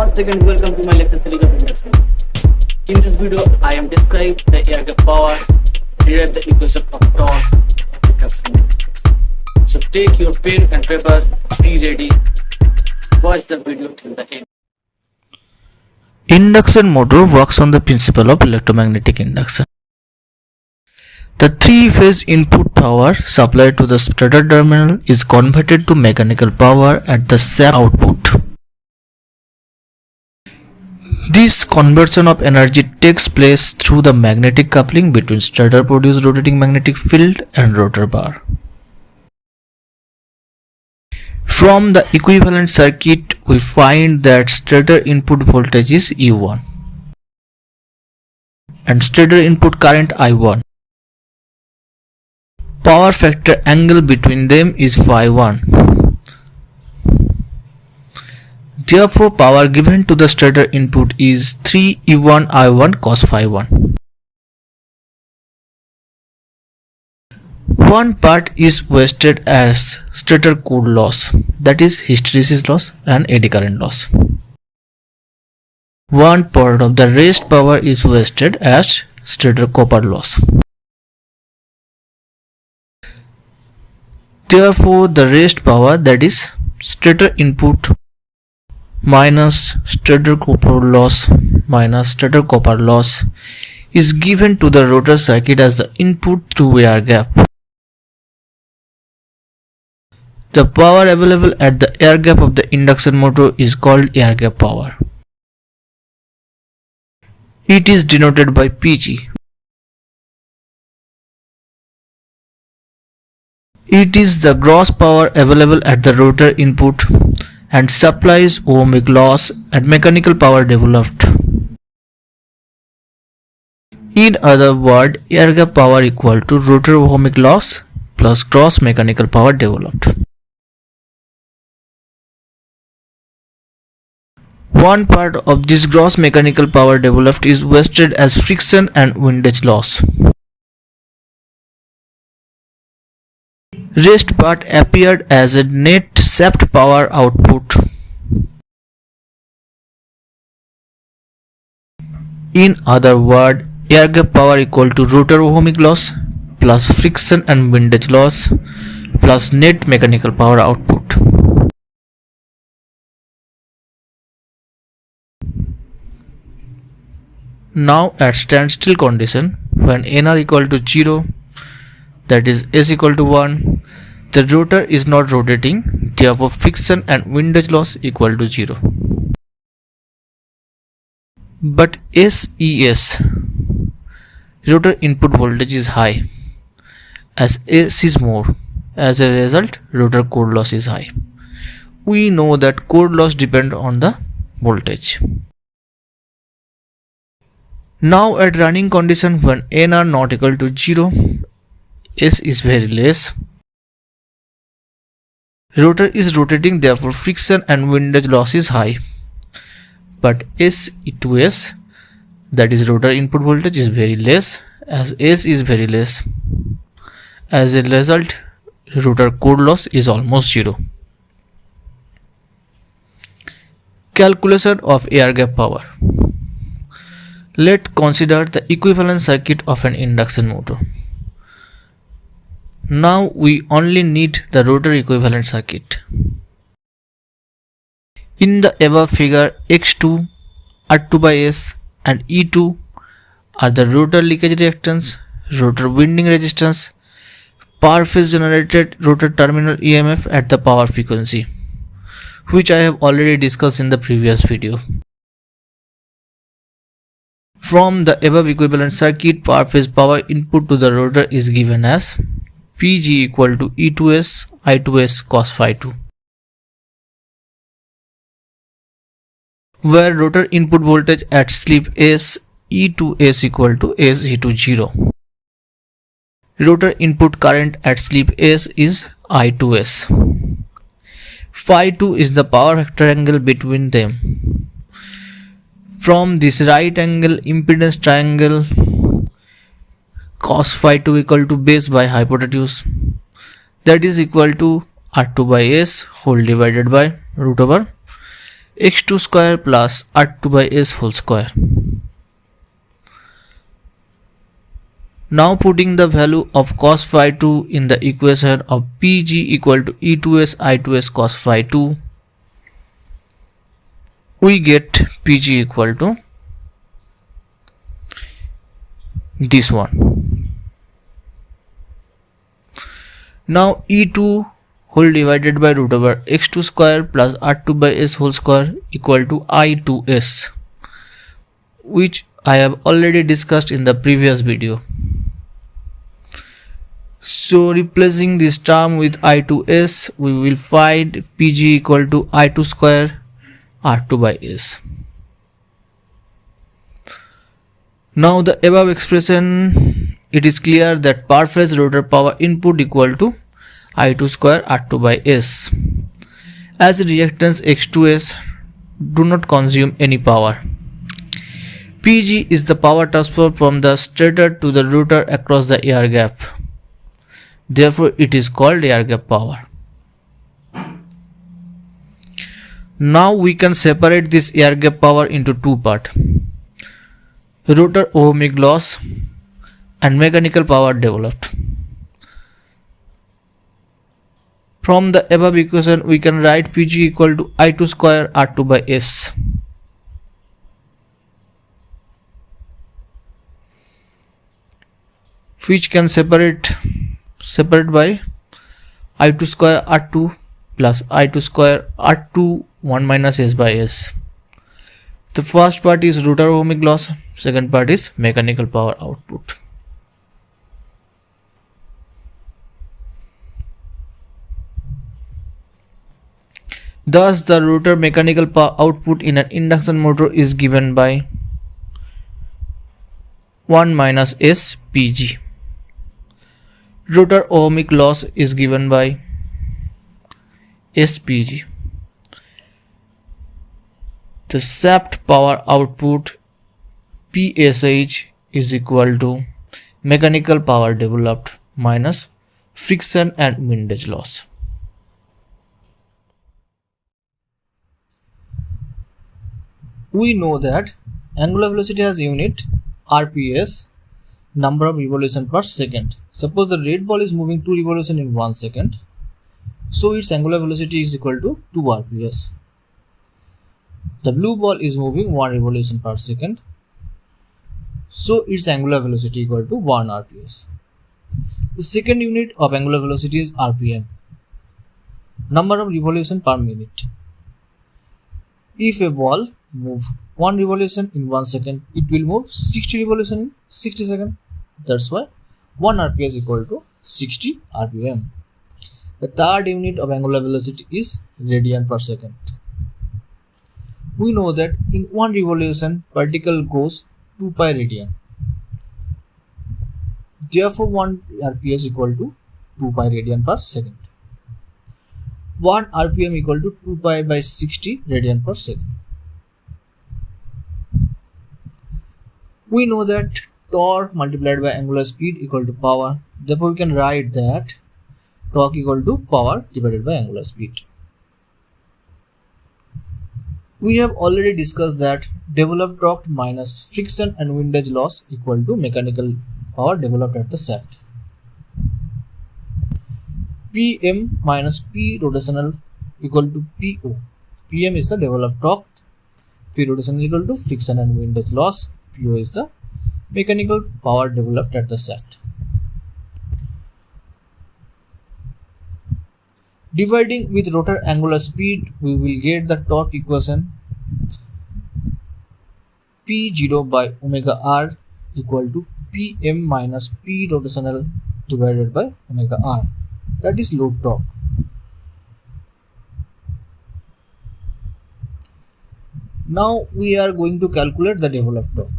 Once again, welcome to my lecture series of induction. In this video, I am describe the air gap power, derive the equation of torque, and induction. So take your pen and paper, be ready. Watch the video till the end. Induction motor works on the principle of electromagnetic induction. The three-phase input power supplied to the stator terminal is converted to mechanical power at the shaft output. This conversion of energy takes place through the magnetic coupling between stator-produced rotating magnetic field and rotor bar. From the equivalent circuit, we find that stator input voltage is E1 and stator input current I1. Power factor angle between them is phi1. Therefore, power given to the stator input is 3E1 I1 cos phi1. One part is wasted as stator core loss, that is hysteresis loss and eddy current loss. One part of the rest power is wasted as stator copper loss. Therefore, the rest power, that is stator input minus stator copper loss minus stator copper loss, is given to the rotor circuit as the input through air gap. The power available at the air gap of the induction motor is called air gap power. It is denoted by PG. It is the gross power available at the rotor input and supplies ohmic loss and mechanical power developed. In other words, air gap power equal to rotor ohmic loss plus gross mechanical power developed. One part of this gross mechanical power developed is wasted as friction and windage loss. Rest part appeared as a net shaft power output. In other words, air gap power equal to rotor ohmic loss plus friction and windage loss plus net mechanical power output. Now at standstill condition, when nr equal to 0, that is s equal to 1, the rotor is not rotating, therefore friction and windage loss equal to 0. But SES, rotor input voltage is high, as S is more. As a result, rotor core loss is high. We know that core loss depends on the voltage. Now at running condition, when nr not equal to 0, S is very less. Rotor is rotating, therefore friction and windage loss is high. But S to S, that is rotor input voltage, is very less, as S is very less. As a result, rotor core loss is almost 0. Calculation of air gap power. Let's consider the equivalent circuit of an induction motor. Now we only need the rotor equivalent circuit. In the above figure, X2, R2 by S and E2 are the rotor leakage reactance, rotor winding resistance, per phase generated rotor terminal EMF at the power frequency, which I have already discussed in the previous video. From the above equivalent circuit, per phase power input to the rotor is given as PG equal to E2S I2S cos phi 2, where rotor input voltage at slip S E2S equal to S E2 0. Rotor input current at slip S is I2S. Phi 2 is the power factor angle between them. From this right angle impedance triangle, cos phi 2 equal to base by hypotenuse, that is equal to R2 by S whole divided by root over x2 square plus r2 by s whole square. Now putting the value of cos phi 2 in the equation of Pg equal to E2s I2s cos phi 2, we get Pg equal to this one. Now E2 whole divided by root over x2 square plus r2 by s whole square equal to I2s, which I have already discussed in the previous video. So replacing this term with I2s, we will find Pg equal to I2 square R2 by s. Now the above expression, it is clear that per phase rotor power input equal to I2 square R2 by s, as reactance X2s do not consume any power. Pg is the power transfer from the stator to the rotor across the air gap. Therefore, it is called air gap power. Now we can separate this air gap power into two parts: rotor ohmic loss and mechanical power developed. From the above equation, we can write Pg equal to I2 square R2 by s. Which can separate by I2 square R2 plus I2 square R2 1 minus s by s. The first part is rotor ohmic loss, second part is mechanical power output. Thus, the rotor mechanical power output in an induction motor is given by 1 minus s Pg. Rotor ohmic loss is given by SPG. The shaft power output PSH is equal to mechanical power developed minus friction and windage loss. We know that angular velocity has unit RPS, number of revolution per second. Suppose the red ball is moving 2 revolutions in 1 second, so its angular velocity is equal to 2 RPS. The blue ball is moving 1 revolution per second, so its angular velocity equal to 1 RPS. The second unit of angular velocity is RPM, number of revolution per minute. If a ball move 1 revolution in 1 second, it will move 60 revolution in 60 seconds. That's why 1 RPS equal to 60 RPM. The third unit of angular velocity is radian per second. We know that in 1 revolution, particle goes 2 pi radian. Therefore, 1 RPS equal to 2 pi radian per second. 1 RPM equal to 2 pi by 60 radian per second. We know that torque multiplied by angular speed equal to power. Therefore, we can write that torque equal to power divided by angular speed. We have already discussed that developed torque minus friction and windage loss equal to mechanical power developed at the shaft. PM minus P rotational equal to PO. PM is the developed torque, P rotational equal to friction and windage loss, PO is the mechanical power developed at the shaft. Dividing with rotor angular speed, we will get the torque equation P0 by omega r equal to Pm minus P rotational divided by omega r. That is load torque. Now we are going to calculate the developed torque.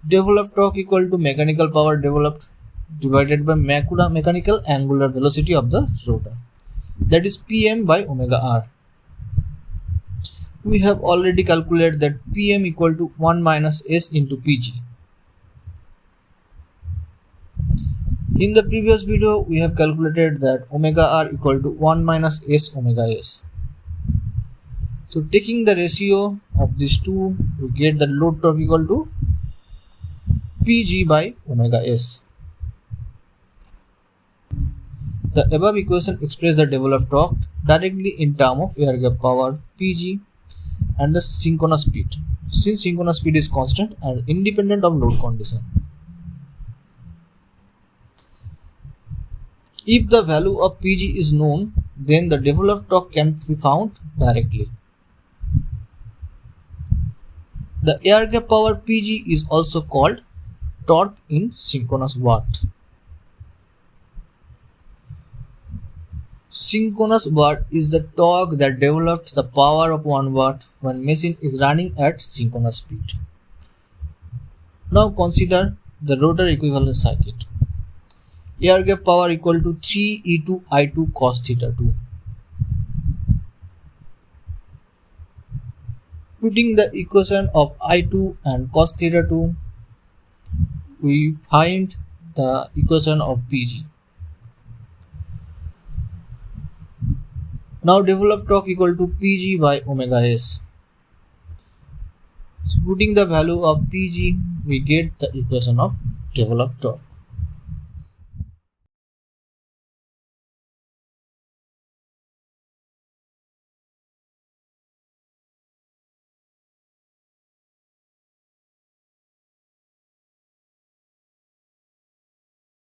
Developed torque equal to mechanical power developed divided by mechanical angular velocity of the rotor. That is Pm by omega r. We have already calculated that Pm equal to 1 minus S into Pg. In the previous video, we have calculated that omega r equal to 1 minus S omega S. So taking the ratio of these two, we get the load torque equal to Pg by omega s. The above equation expresses the developed torque directly in terms of air gap power Pg and the synchronous speed, since synchronous speed is constant and independent of load condition. If the value of Pg is known, then the developed torque can be found directly. The air gap power Pg is also called torque in synchronous watt. Synchronous watt is the torque that develops the power of 1 watt when machine is running at synchronous speed. Now consider the rotor equivalent circuit. Air gap power equal to 3 E2 I2 cos theta 2. Putting the equation of I2 and cos theta 2, we find the equation of Pg. Now developed torque equal to Pg by omega s. So putting the value of Pg, we get the equation of developed torque.